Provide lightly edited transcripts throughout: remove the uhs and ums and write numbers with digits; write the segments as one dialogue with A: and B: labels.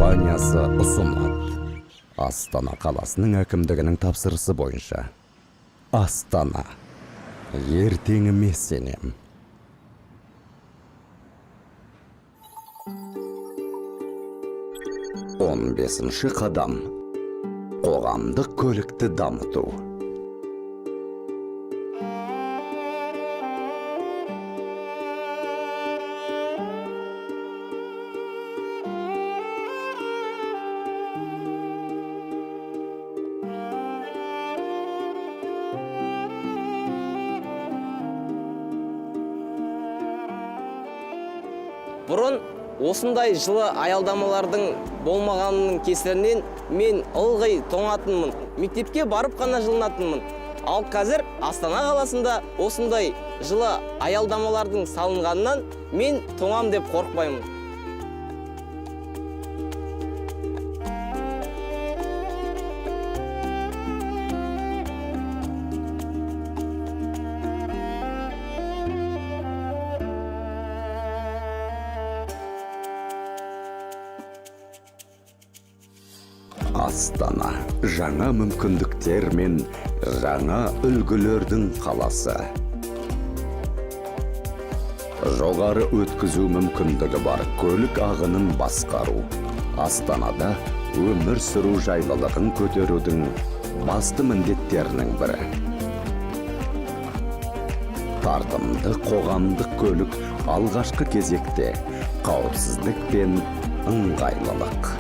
A: компаниясы ұсынады. Астана қаласының әкімдігінің тапсырысы бойынша. Астана. Ертеңіме сенем. Он бесінші қадам. Қоғамдық көлікті дамыту.
B: Бұрын осындай жылы аялдамалардың болмағанының кесірінен мен ылғи тоңатынмын. Мектепке барып қана жылынатынмын. Ал қазір Астана қаласында осындай жылы аялдамалардың салынғанынан мен тоңам деп қорықпаймын.
A: Астана жаңа мүмкіндіктер мен жаңа үлгілердің қаласы. Жоғары өткізу мүмкіндігі бар көлік ағынын басқару. Астанада өмір сүру жайлылығын көтерудің басты міндеттерінің бірі. Тартымды қоғамдық көлік алғашқы кезекте қауіпсіздік пен ыңғайлылық.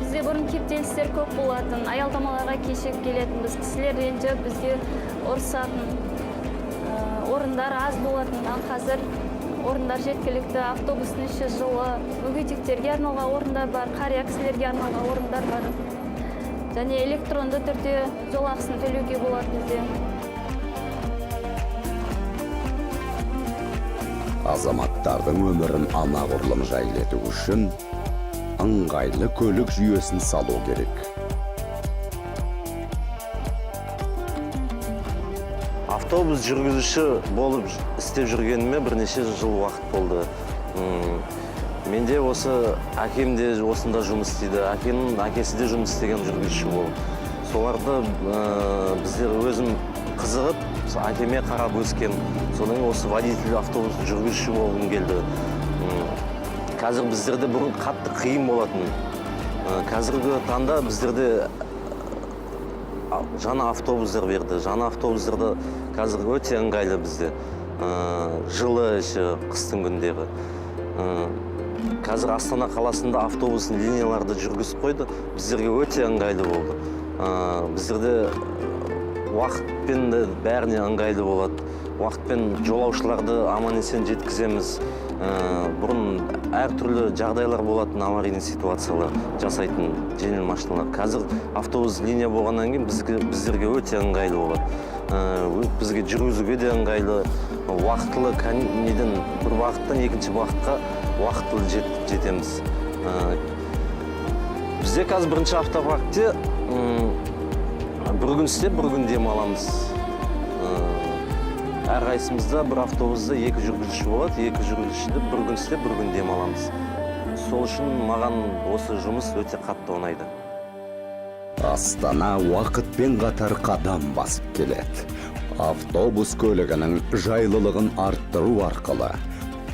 C: Бізде бұрын кептелістер көп болатын, аялдамаларға кешігіп келетінбіз, кісілер ренжіп бізге ұрысатын, орындар аз болатын. Ал қазір орындар жеткілікті, автобустың іші жылы, мүгедектерге арналған орындар бар, қария кісілерге арналған орындар бар. Және электронды түрде жол ақысын төлеуге болады бізде.
A: Азаматтардың өмірін анағұрлым жайлету үшін ыңғайлы көлік жүйесін салу керек.
D: Автобус жүргізуші болып істеп жүргеніме бірнеше жыл уақыт болды. Менде осы әкем де осында жұмыс істейді, әкемнің әкесі де жұмыс істеген жүргізуші болды. Соларды біздер өзім қызығып, әкеме қарап өскен. Содан осы водитель автобус жүргізуші болғым келді. Қазір біздерде бұрын қатты қиын болатын. Қазіргі таңда біздерде жаңа автобустар берді. Жаңа автобустарда қазір өте ыңғайлы бізде. Жылы қыстың күндері. Қазір Астана қаласында автобустың линияларды жүргізіп қойды. Біздерге өте ыңғайлы болды. Біздерде уақытпен бәріне ыңғайлы болады. Уақытпен жолаушыларды аман-есен жеткіземіз. Бұрын әртүрлі жағдайлар болатын, аварийный ситуациялар жасайтын жеңіл машиналар. Қазір автобус линия болғаннан кейін біздерге өте ыңғайлы болады. Бізге жүргізуге де ыңғайлы, уақытылы бір уақыттан екінші уақытқа уақытылы жетеміз. Бізде қазір бірінші автопаркте бір күн істеп, бір күн дем аламыз. Әр қайсымызда бір автобусда екі жүргізуші болады, екі жүргізушіде бір күн істеп, бір күн дем аламыз. Сол үшін маған осы жұмыс өте қатты ұнайды.
A: Астана уақытпен қатар қадам басып келеді. Автобус көлігінің жайлылығын арттыру арқылы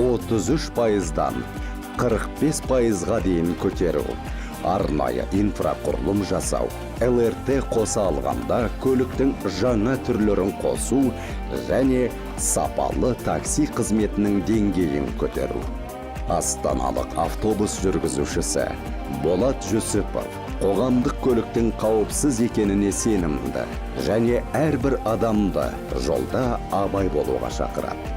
A: 33%-дан 45%-ға дейін көтеру. Арнайы инфрақұрылым жасау, ЛРТ қоса алғанда көліктің жаңа түрлерін қосу және сапалы такси қызметінің деңгейін көтеру. Астаналық автобус жүргізушісі Болат Жүсіпов қоғамдық көліктің қауіпсіз екеніне сенімді және әрбір адамды жолда абай болуға шақырады.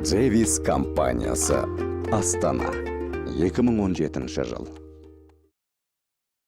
A: Джевис компаниясы. Астана. 2017 жыл.